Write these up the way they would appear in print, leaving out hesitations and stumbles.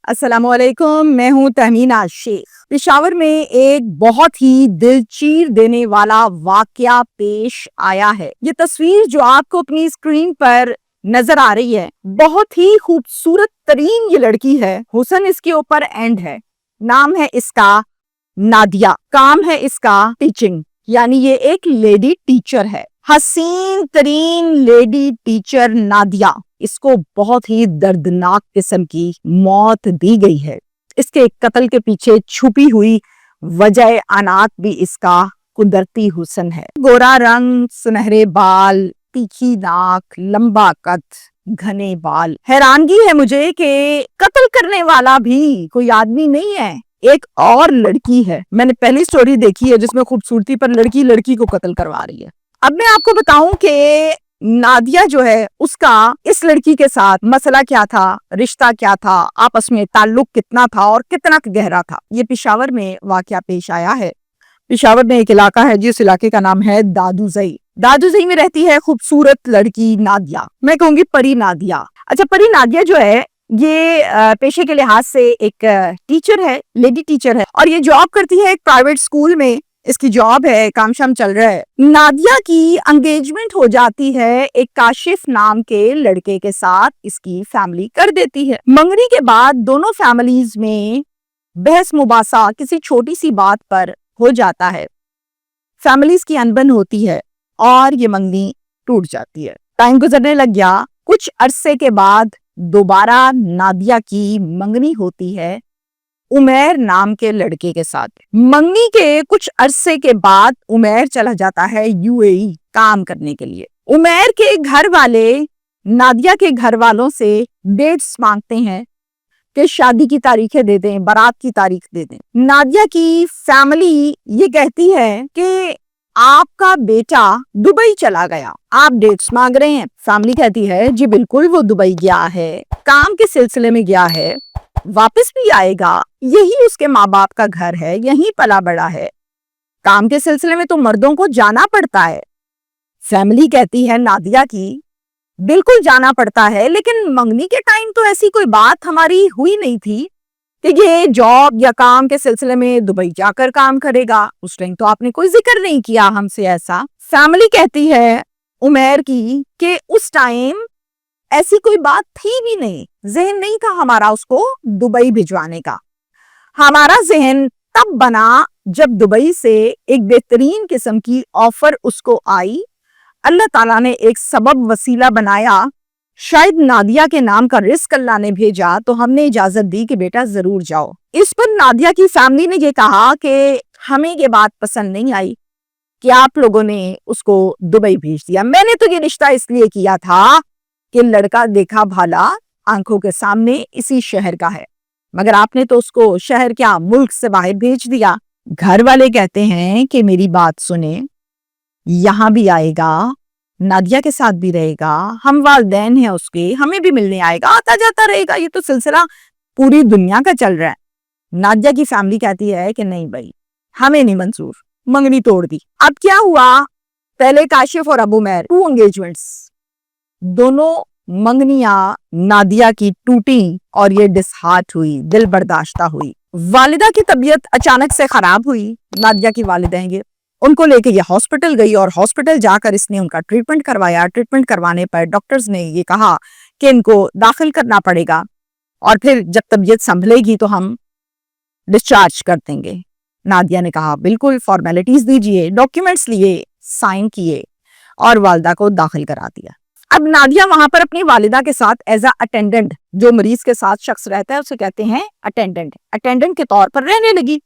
अस्सलाम वालेकुम, मैं हूँ तहमीना शेख। पेशावर में एक बहुत ही दिल चीर देने वाला वाकया पेश आया है। ये तस्वीर जो आपको अपनी स्क्रीन पर नजर आ रही है, बहुत ही खूबसूरत तरीन ये लड़की है। हुसन इसके ऊपर एंड है। नाम है इसका नादिया, काम है इसका टीचिंग, यानी ये एक लेडी टीचर है। हसीन तरीन लेडी टीचर नादिया, इसको बहुत ही दर्दनाक किस्म की मौत दी गई है। इसके कत्ल के पीछे छुपी हुई वजह अनात भी इसका कुदरती हुस्न है। गोरा रंग, सुनहरे बाल, तीखी नाक, लंबा कद, घने बाल। हैरानगी है मुझे कि कत्ल करने वाला भी कोई आदमी नहीं है, एक और लड़की है। मैंने पहली स्टोरी देखी है जिसमें खूबसूरती पर लड़की लड़की को कत्ल करवा रही है। अब मैं आपको बताऊं कि नादिया जो है उसका इस लड़की के साथ मसला क्या था, रिश्ता क्या था, आपस में ताल्लुक कितना था और कितना गहरा था। ये पेशावर में वाकया पेश आया है। पेशावर में एक इलाका है जिस इलाके का नाम है दादूजई। दादूजई में रहती है खूबसूरत लड़की नादिया, मैं कहूंगी परी नादिया। अच्छा, परी नादिया जो है ये पेशे के लिहाज से एक टीचर है, लेडी टीचर है, और ये जॉब करती है एक प्राइवेट स्कूल में। इसकी जॉब है, काम शाम चल रहा है। नादिया की एंगेजमेंट हो जाती है एक काशिफ नाम के लड़के के साथ, इसकी फैमिली कर देती है। मंगनी के बाद दोनों फैमिलीज में बहस मुबासा किसी छोटी सी बात पर हो जाता है। फैमिलीज की अनबन होती है और ये मंगनी टूट जाती है। टाइम गुजरने लग गया। कुछ अरसे के बाद दोबारा नादिया की मंगनी होती है उमैर नाम के लड़के के साथ। मंगनी के कुछ अरसे के बाद उमैर चला जाता है यूएई काम करने के लिए। उमैर के घर वाले नादिया के घर वालों से डेट्स मांगते हैं कि शादी की तारीखें दे दें, बारात की तारीख दे दें। नादिया की फैमिली ये कहती है कि आपका बेटा दुबई चला गया, आप डेट्स मांग रहे हैं। फैमिली कहती है जी बिल्कुल, वो दुबई गया है, काम के सिलसिले में गया है, वापस भी आएगा, यही उसके माँ बाप का घर है, यहीं पला बड़ा है, काम के सिलसिले में तो मर्दों को जाना पड़ता है। फैमिली कहती है नादिया की बिल्कुल जाना पड़ता है, लेकिन मंगनी के टाइम तो ऐसी कोई बात हमारी हुई नहीं थी कि ये जॉब या काम के सिलसिले में दुबई जाकर काम करेगा। उस टाइम तो आपने कोई जिक्र नहीं किया हमसे ऐसा। फैमिली कहती है उमैर की कि उस टाइम ऐसी कोई बात थी भी नहीं, जहन नहीं था हमारा उसको दुबई भिजवाने का। हमारा जहन तब बना जब दुबई से एक बेहतरीन किस्म की ऑफर उसको आई। अल्लाह ताला ने एक सबब वसीला बनाया, शायद नादिया के नाम का रिस्क अल्लाह ने भेजा, तो हमने इजाजत दी कि बेटा जरूर जाओ। इस पर नादिया की फैमिली ने ये कहा कि हमें ये बात पसंद नहीं आई कि आप लोगों ने उसको दुबई भेज दिया। मैंने तो ये रिश्ता इसलिए किया था कि लड़का देखा भाला आंखों के सामने इसी शहर का है, मगर आपने तो उसको शहर क्या मुल्क से बाहर भेज दिया। घर वाले कहते हैं कि मेरी बात सुने, यहाँ भी आएगा, नादिया के साथ भी रहेगा, हम वालिदैन हैं उसके, हमें भी मिलने आएगा, आता जाता रहेगा, ये तो सिलसिला पूरी दुनिया का चल रहा है। नादिया की फैमिली कहती है कि नहीं भाई, हमें नहीं मंजूर, मंगनी तोड़ दी। अब क्या हुआ, पहले काशिफ और अबू मैर 2 एंगेजमेंट्स, दोनों मंगनियां नादिया की टूटी और ये डिसहार्ट हुई, दिल बर्दाश्ता हुई। वालिदा की तबीयत अचानक से खराब हुई। नादिया की वालिदा हैं, उनको लेके ये हॉस्पिटल गई और हॉस्पिटल जाकर इसने उनका ट्रीटमेंट करवाया। ट्रीटमेंट करवाने पर डॉक्टर्स ने ये कहा कि इनको दाखिल करना पड़ेगा और फिर जब तबीयत संभलेगी तो हम डिस्चार्ज कर देंगे। नादिया ने कहा बिल्कुल, फॉर्मेलिटीज दीजिए, डॉक्यूमेंट्स लिए, साइन किए और वालिदा को दाखिल करा दिया। अब नादिया वहां पर अपनी वालिदा के साथ एज अटेंडेंट, जो मरीज के साथ शख्स रहता है उसे कहते हैं अटेंडेंट के तौर पर रहने लगी।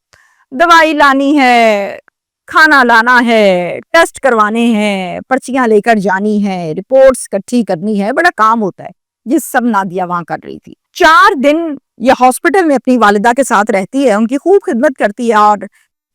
दवाई लानी है, खाना लाना है, टेस्ट करवाने हैं, पर्चियां लेकर जानी है, रिपोर्ट्स इकट्ठी करनी है, बड़ा काम होता है। ये सब नादिया वहां कर रही थी। 4 दिन ये हॉस्पिटल में अपनी वालिदा के साथ रहती है, उनकी खूब खिदमत करती है और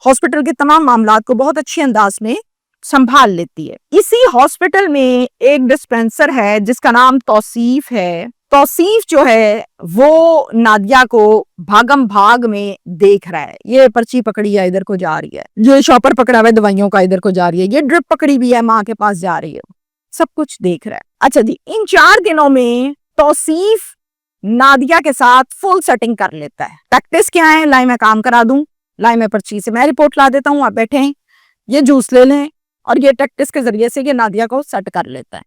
हॉस्पिटल के तमाम मामलात को बहुत अच्छे अंदाज में संभाल लेती है। इसी हॉस्पिटल में एक डिस्पेंसर है जिसका नाम तौसीफ है। तौसीफ जो है वो नादिया को भागम भाग में देख रहा है। ये पर्ची पकड़ी है, इधर को जा रही है, ये शॉपर पकड़ा हुआ है दवाइयों का, इधर को जा रही है, ये ड्रिप पकड़ी भी है, माँ के पास जा रही है, सब कुछ देख रहा है। अच्छा जी, इन 4 दिनों में तौसीफ नादिया के साथ फुल सेटिंग कर लेता है। टैक्टिस क्या है? लाई मैं काम करा दूं, लाई मैं पर्ची से मैं रिपोर्ट ला देता हूँ, आप बैठे हैं, ये जूस ले लें, और ये टैक्टिस के जरिए से ये नादिया को सेट कर लेता है।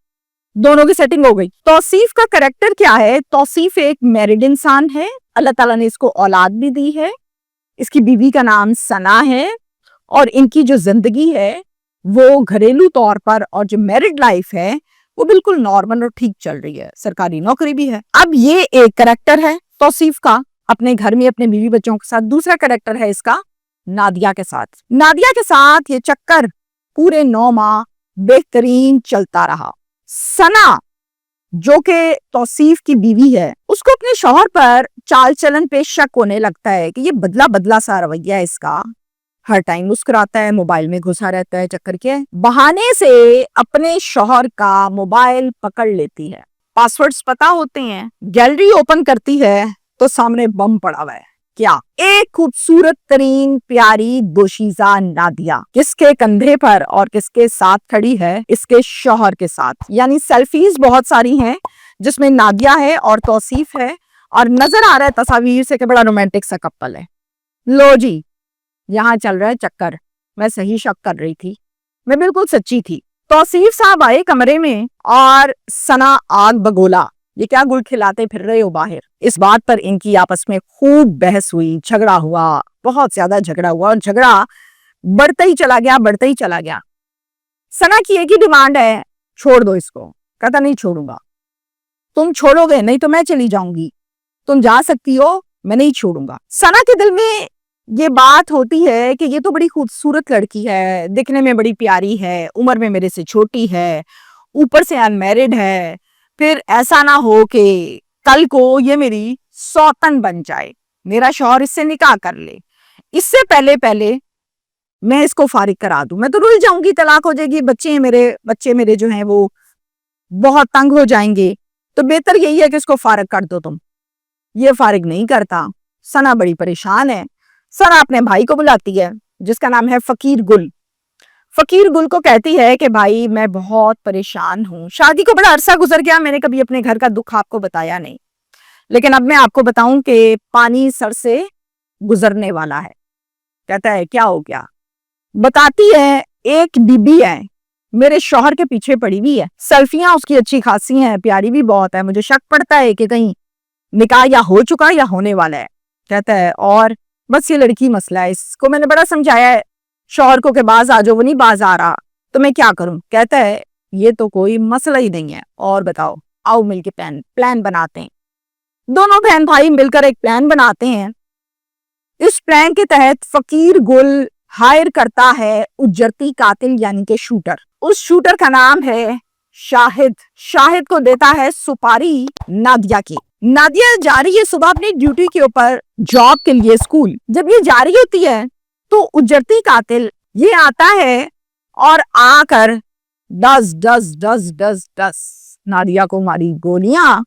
दोनों की सेटिंग हो गई। तौसीफ का कैरेक्टर क्या है? तौसीफ एक मैरिड इंसान है, अल्लाह ताला ने इसको औलाद भी दी है, इसकी बीवी का नाम सना है, और इनकी जो जिंदगी है वो घरेलू तौर पर और जो मैरिड लाइफ है वो बिल्कुल नॉर्मल और ठीक चल रही है, सरकारी नौकरी भी है। अब ये एक कैरेक्टर है तौसीफ का अपने घर में अपने बीवी बच्चों के साथ। दूसरा कैरेक्टर है इसका नादिया के साथ। नादिया के साथ ये चक्कर पूरे 9 माह बेहतरीन चलता रहा। सना जो कि तौसीफ की बीवी है, उसको अपने शौहर पर चाल चलन पे शक होने लगता है कि ये बदला बदला सा रवैया है इसका, हर टाइम मुस्कुराता है, मोबाइल में घुसा रहता है, चक्कर क्या है। बहाने से अपने शौहर का मोबाइल पकड़ लेती है, पासवर्ड्स पता होते हैं, गैलरी ओपन करती है तो सामने बम पड़ा हुआ है। क्या? एक खूबसूरत तरीन प्यारी दोशीजा नादिया, किसके कंधे पर और किसके साथ खड़ी है? इसके शौहर के साथ। यानी सेल्फीज बहुत सारी हैं जिसमें नादिया है और तौसीफ है, और नजर आ रहा है तस्वीर से कि बड़ा रोमांटिक सा कपल है। लो जी, यहाँ चल रहा है चक्कर। मैं सही शक कर रही थी, मैं बिल्कुल सच्ची थी। तौसीफ साहब आए कमरे में और सना आग बगोला, ये क्या गुल खिलाते फिर रहे हो बाहर? इस बात पर इनकी आपस में खूब बहस हुई, झगड़ा हुआ, बहुत ज्यादा झगड़ा हुआ, और झगड़ा बढ़ता ही चला गया, बढ़ता ही चला गया। सना की एक ही डिमांड है, छोड़ दो इसको। कहता नहीं छोड़ूंगा। तुम छोड़ोगे नहीं तो मैं चली जाऊंगी, तुम जा सकती हो, मैं नहीं छोड़ूंगा। सना के दिल में ये बात होती है कि ये तो बड़ी खूबसूरत लड़की है, दिखने में बड़ी प्यारी है, उम्र में मेरे से छोटी है, ऊपर से अनमैरिड है, फिर ऐसा ना हो कि कल को ये मेरी सौतन बन जाए, मेरा शौहर इससे निकाह कर ले, इससे पहले पहले मैं इसको फारिग करा दूं, मैं तो रुल जाऊंगी, तलाक हो जाएगी, बच्चे मेरे जो हैं वो बहुत तंग हो जाएंगे, तो बेहतर यही है कि इसको फारिग कर दो तुम। ये फारिग नहीं करता। सना बड़ी परेशान है। सना अपने भाई को बुलाती है जिसका नाम है फकीर गुल। फकीर गुल को कहती है कि भाई मैं बहुत परेशान हूँ, शादी को बड़ा अरसा गुजर गया, मैंने कभी अपने घर का दुख आपको बताया नहीं, लेकिन अब मैं आपको बताऊं कि पानी सर से गुजरने वाला है। कहता है क्या हो गया? बताती है एक बीबी है मेरे शौहर के पीछे पड़ी हुई है, सेल्फियां उसकी अच्छी खासी हैं, प्यारी भी बहुत है, मुझे शक पड़ता है कि कहीं निकाह या हो चुका या होने वाला है। कहता है और बस ये लड़की मसला है, इसको मैंने बड़ा समझाया है शौहर को कि बाज आ जाओ, वो नहीं बाज आ रहा, तो मैं क्या करूं? कहता है ये तो कोई मसला ही नहीं है, और बताओ, आओ मिलके प्लान बनाते हैं। दोनों बहन भाई मिलकर एक प्लान बनाते हैं। इस प्लान के तहत फकीर गुल हायर करता है उजरती कातिल यानी कि शूटर। उस शूटर का नाम है शाहिद। शाहिद को देता है सुपारी नादिया की। नादिया जा रही है सुबह अपनी ड्यूटी के ऊपर जॉब के लिए स्कूल। जब ये जा रही होती है तो उजरती कातिल ये आता है और आकर डस डस डस डस डस नादिया को मारी गोलियां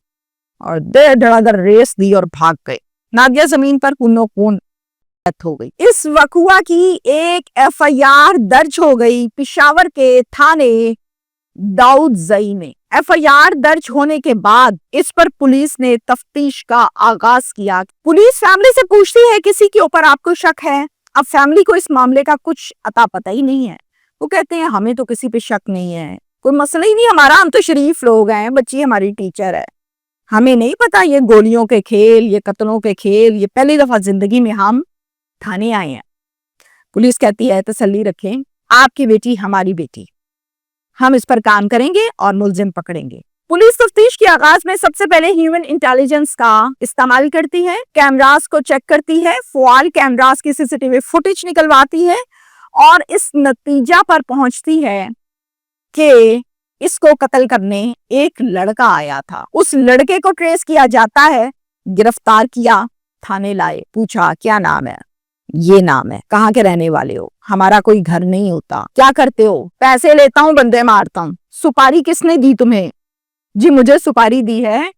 और दे धड़ाधड़ रेस दी और भाग गए। नादिया जमीन पर खूनो खून हो गई। इस वकुआ की एक एफआईआर दर्ज हो गई पेशावर के थाने दाऊद जई में। एफआईआर दर्ज होने के बाद इस पर पुलिस ने तफ्तीश का आगाज किया। पुलिस फैमिली से पूछती है किसी के ऊपर आपको शक है? अब फैमिली को इस मामले का कुछ अता पता ही नहीं है। वो कहते हैं हमें तो किसी पे शक नहीं है, कोई मसला ही नहीं हमारा, हम तो शरीफ लोग हैं, बच्ची हमारी टीचर है, हमें नहीं पता ये गोलियों के खेल, ये कत्लों के खेल, ये पहली दफा जिंदगी में हम थाने आए हैं। पुलिस कहती है तसल्ली रखें, आपकी बेटी हमारी बेटी, हम इस पर काम करेंगे और मुलजिम पकड़ेंगे। पुलिस तफ्तीश के आगाज में सबसे पहले ह्यूमन इंटेलिजेंस का इस्तेमाल करती है, कैमरास को चेक करती है, फुआल कैमरास की सीसीटीवी फुटेज निकलवाती है और इस नतीजा पर पहुंचती है कि इसको कत्ल करने एक लड़का आया था। उस लड़के को ट्रेस किया जाता है, गिरफ्तार किया, थाने लाए, पूछा क्या नाम है? ये नाम है। कहाँ के रहने वाले हो? हमारा कोई घर नहीं होता। क्या करते हो? पैसे लेता हूँ, बंदे मारता हूँ। सुपारी किसने दी तुम्हें? जी मुझे सुपारी दी है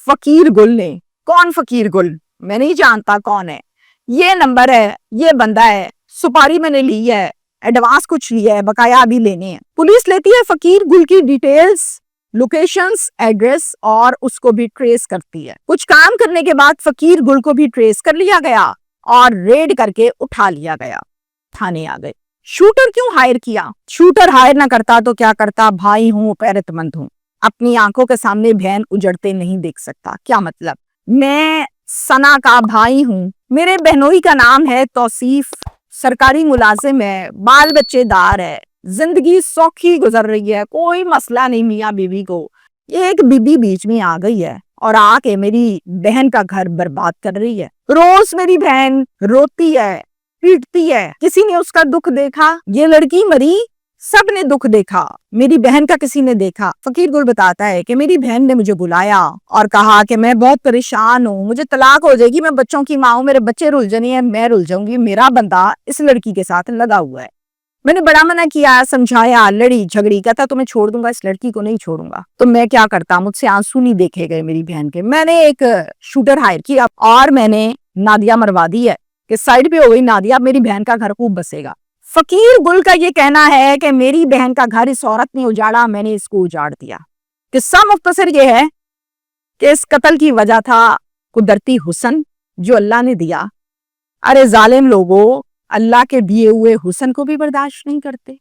फकीर गुल ने। कौन फकीर गुल? मैं नहीं जानता कौन है। ये नंबर है, ये बंदा है, सुपारी मैंने ली है, एडवांस कुछ लिया है, बकाया अभी लेने हैं। पुलिस लेती है फकीर गुल की डिटेल्स, लोकेशंस, एड्रेस और उसको भी ट्रेस करती है। कुछ काम करने के बाद फकीर गुल को भी ट्रेस कर लिया गया और रेड करके उठा लिया गया, थाने आ गए। शूटर क्यों हायर किया? शूटर हायर ना करता तो क्या करता? भाई हूं, गैरतमंद हूं, अपनी आंखों के सामने बहन उजड़ते नहीं देख सकता। क्या मतलब? मैं सना का भाई हूं, मेरे बहनोई का नाम है तौसीफ, सरकारी मुलाजिम है, बाल बच्चेदार है, जिंदगी सौखी गुजर रही है, कोई मसला नहीं मियाँ बीवी को। एक बीबी बीच में आ गई है और आके मेरी बहन का घर बर्बाद कर रही है। रोज मेरी बहन रोती है, पीटती है, किसी ने उसका दुख देखा? ये लड़की मरी, सब ने दुख देखा, मेरी बहन का किसी ने देखा? फकीर गुल बताता है कि मेरी बहन ने मुझे बुलाया और कहा कि मैं बहुत परेशान हूँ, मुझे तलाक हो जाएगी, मैं बच्चों की माँ हूँ, मेरे बच्चे रुल जाने हैं, मैं रुल जाऊंगी, मेरा बंदा इस लड़की के साथ लगा हुआ है। मैंने बड़ा मना किया, समझाया, लड़ी झगड़ी, कहता तो मैं छोड़ दूंगा, इस लड़की को नहीं छोड़ूंगा। तो मैं क्या करता, मुझसे आंसू नहीं देखे गए मेरी बहन के। मैंने एक शूटर हायर किया और मैंने नादिया मरवा दी है कि साइड पे हो गई नादिया, मेरी बहन का घर खूब बसेगा। फकीर गुल का ये कहना है कि मेरी बहन का घर इस औरत ने उजाड़ा, मैंने इसको उजाड़ दिया। किस्सा मुख्तसर ये है कि इस कत्ल की वजह था कुदरती हुस्न जो अल्लाह ने दिया। अरे जालिम लोगों, अल्लाह के दिए हुए हुस्न को भी बर्दाश्त नहीं करते।